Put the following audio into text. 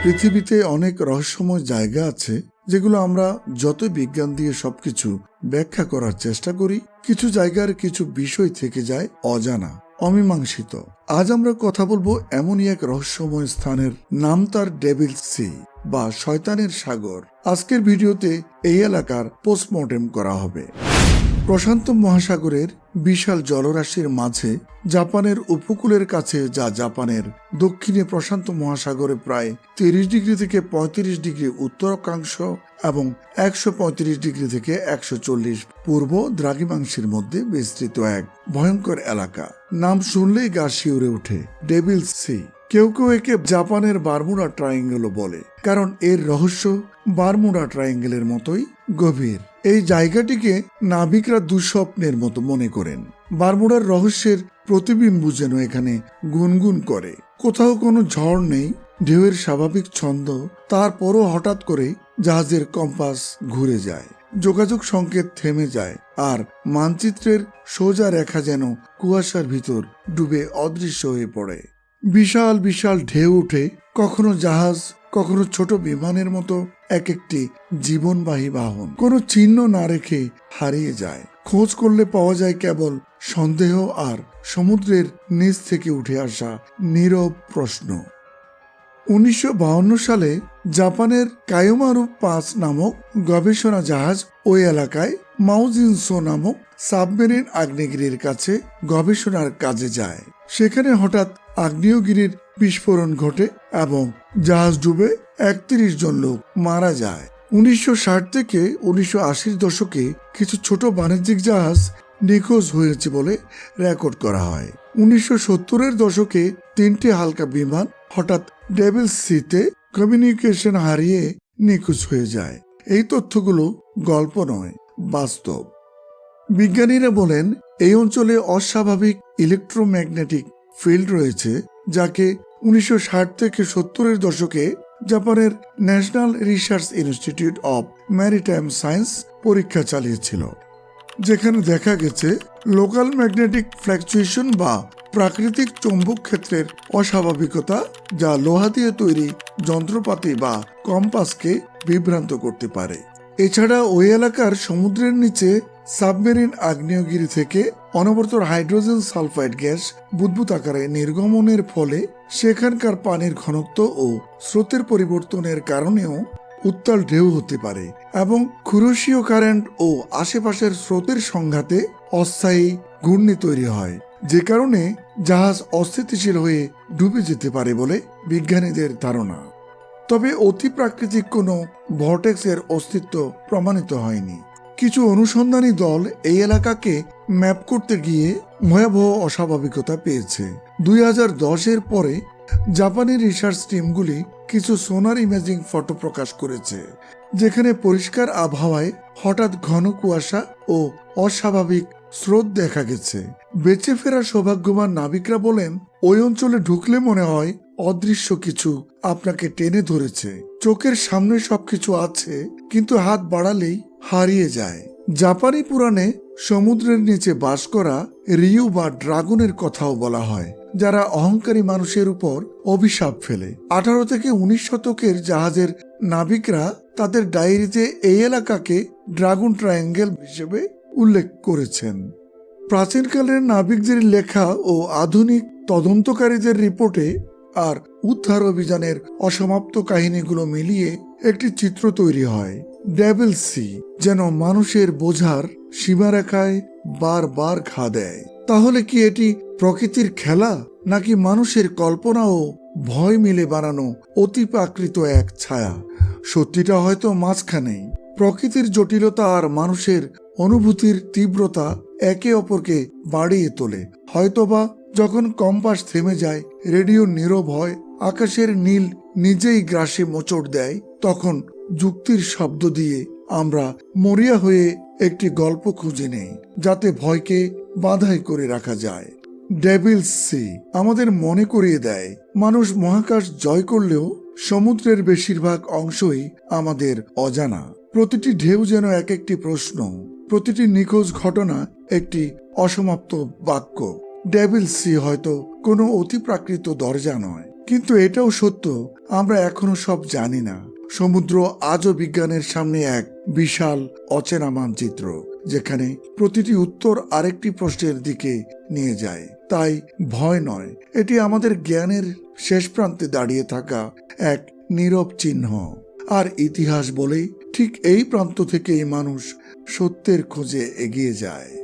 পৃথিবীতে অনেক রহস্যময় জায়গা আছে যেগুলো আমরা যতই বিজ্ঞান দিয়ে সবকিছু ব্যাখ্যা করার চেষ্টা করি, কিছু জায়গার কিছু বিষয় থেকে যায় অজানা, অমীমাংসিত। আজ আমরা কথা বলবো এমনই এক রহস্যময় স্থানের, নাম তার ডেভিল সি বা শয়তানের সাগর। আজকের ভিডিওতে এই এলাকার পোস্টমর্টেম করা হবে। প্রশান্ত মহাসাগরের বিশাল জলরাশির মাঝে জাপানের উপকূলের কাছে, যা জাপানের দক্ষিণে প্রশান্ত মহাসাগরে প্রায় 30 ডিগ্রি থেকে 35 ডিগ্রি উত্তর অক্ষাংশ এবং 135 ডিগ্রি থেকে 140 পূর্ব দ্রাঘিমাংশের মধ্যে বিস্তৃত এক ভয়ঙ্কর এলাকা। নাম শুনলেই গা শিউরে ওঠে, ডেভিল সি। কেউ কেউ একে জাপানের বারমুডা ট্রায়াঙ্গেলও বলে, কারণ এর রহস্য বারমুডা ট্রায়াঙ্গেলের মতোই গভীর। এই জায়গাটিকে নাবিকরা দুঃস্বপ্নের মতো মনে করেন। বারমুডার রহস্যের প্রতিবিম্ব যেন এখানে গুনগুন করে। কোথাও কোনো ঝড় নেই, ঢেউয়ের স্বাভাবিক ছন্দ, তারপরও হঠাৎ করে জাহাজের কম্পাস ঘুরে যায়, যোগাযোগ সংকেত থেমে যায়, আর মানচিত্রের সোজা রেখা যেন কুয়াশার ভিতর ডুবে অদৃশ্য হয়ে পড়ে। বিশাল বিশাল ঢেউ উঠে, কখনো জাহাজ, কখনো ছোট বিমানের মতো এক একটি জীবনবাহী বাহন কোনো চিহ্ন না রেখে হারিয়ে যায়। খোঁজ করলে পাওয়া যায় কেবল সন্দেহ আর সমুদ্রের নিচ থেকে উঠে আসা নীরব প্রশ্ন। 1952 সালে জাপানের কায়োমারু 5 নামক গবেষণা জাহাজ ওই এলাকায় মাউজিনসো নামক সাবমেরিন আগ্নেয়গিরির কাছে গবেষণার কাজে যায়। সেখানে হঠাৎ আগ্নেয়গিরির বিস্ফোরণ ঘটে এবং জাহাজ ডুবে 31 জন লোক মারা যায়। 1960 থেকে 1980 দশকে কিছু ছোট বাণিজ্যিক জাহাজ নিখোঁজ হয়েছে বলে রেকর্ড করা হয়। 1970-এর দশকে 3টি হালকা বিমান হঠাৎ ডেভিল সিতে কমিউনিকেশন হারিয়ে নিখোঁজ হয়ে যায়। এই তথ্যগুলো গল্প নয়, বাস্তব। বিজ্ঞানীরা বলেন এই অঞ্চলে অস্বাভাবিক ইলেকট্রোম্যাগনেটিক ফিল্ড রয়েছে, যাকে 1960 থেকে 70-এর দশকে জাপানের national research institute of maritime science পরীক্ষা চালিয়েছিল, যেখানে দেখা গেছে লোকাল ম্যাগনেটিক ফ্ল্যাকচুয়েশন বা প্রাকৃতিক চৌম্বক ক্ষেত্রের অস্বাভাবিকতা, যা লোহা দিয়ে তৈরি যন্ত্রপাতি বা কম্পাসকে বিভ্রান্ত করতে পারে। এছাড়া ওই এলাকার সমুদ্রের নিচে সাবমেরিন আগ্নেয়গিরি থেকে অনবরত হাইড্রোজেন সালফাইড গ্যাস বুদবুদ আকারে নির্গমনের ফলে সেখানকার পানির ঘনত্ব ও স্রোতের পরিবর্তনের কারণেও উত্তাল ঢেউ হতে পারে এবং কুরোশীয় কারেন্ট ও আশেপাশের স্রোতের সংঘাতে অস্থায়ী ঘূর্ণি তৈরি হয়, যে কারণে জাহাজ অস্থিতিশীল হয়ে ডুবে যেতে পারে বলে বিজ্ঞানীদের ধারণা। তবে অতি প্রাকৃতিক কোনো ভর্টেক্সের অস্তিত্ব প্রমাণিত হয়নি। কিছু অনুসন্ধানী দল এই এলাকাকে ম্যাপ করতে গিয়ে ভয়াবহ অস্বাভাবিকতা পেয়েছে। 2010-এর পরে জাপানি রিসার্চ টিমগুলি কিছু সোনার ইমেজিং ফটো প্রকাশ করেছে, যেখানে পরিষ্কার আবহাওয়ায় হঠাৎ ঘন কুয়াশা ও অস্বাভাবিক স্রোত দেখা গেছে। বেঁচে ফেরা সৌভাগ্যবান নাবিকরা বলেন ওই অঞ্চলে ঢুকলে মনে হয় অদৃশ্য কিছু আপনাকে টেনে ধরেছে। চোখের সামনে সবকিছু আছে, কিন্তু হাত বাড়ালেই হারিয়ে যায়। জাপানি পুরাণে সমুদ্রের নিচে বাস করা রিউ বা ড্রাগনের কথাও বলা হয়, যারা অহংকারী মানুষের উপর অভিশাপ ফেলে। 18 থেকে 19 শতকের জাহাজের নাবিকরা তাদের ডায়েরিতে এই এলাকাকে ড্রাগন ট্রায়াঙ্গেল হিসেবে উল্লেখ করেছেন। প্রাচীনকালের নাবিকদের লেখা ও আধুনিক তদন্তকারীদের রিপোর্টে আর উদ্ধার অভিযানের অসমাপ্ত কাহিনীগুলো মিলিয়ে একটি চিত্র তৈরি হয়। ডেভিল সি যেন মানুষের বোঝার সীমারেখায় বারবার ঘা দেয়। তাহলে কি এটি প্রকৃতির খেলা, নাকি মানুষের কল্পনা ও ভয় মিলে বানানো অতিপ্রাকৃত এক ছায়া? সত্যিটা হয়তো মাঝখানেই। প্রকৃতির জটিলতা আর মানুষের অনুভূতির তীব্রতা একে অপরকে বাড়িয়ে তোলে। হয়তোবা যখন কম্পাস থেমে যায়, রেডিও নীরব হয়, আকাশের নীল নিজেই গ্রাসে মোচড় দেয়, তখন যুক্তির শব্দ দিয়ে আমরা মরিয়া হয়ে একটি গল্প খুঁজে নেই, যাতে ভয়কে বাঁধাই করে রাখা যায়। ডেভিল সি আমাদের মনে করিয়ে দেয়, মানুষ মহাকাশ জয় করলেও সমুদ্রের বেশিরভাগ অংশই আমাদের অজানা। প্রতিটি ঢেউ যেন এক একটি প্রশ্ন, প্রতিটি নিখোঁজ ঘটনা একটি অসমাপ্ত বাক্য। ডেভিল সি হয়তো কোনো অতিপ্রাকৃত দরজা নয়, কিন্তু এটাও সত্য, আমরা এখনো সব জানি না। সমুদ্র আজও বিজ্ঞানের সামনে এক বিশাল অচেনা মানচিত্র, যেখানে প্রতিটি উত্তর আরেকটি প্রশ্নের দিকে নিয়ে যায়। তাই ভয় নয়, এটি আমাদের জ্ঞানের শেষ প্রান্তে দাঁড়িয়ে থাকা এক নীরব চিহ্ন। আর ইতিহাস বলেই ঠিক এই প্রান্ত থেকেই মানুষ সত্যের খোঁজে এগিয়ে যায়।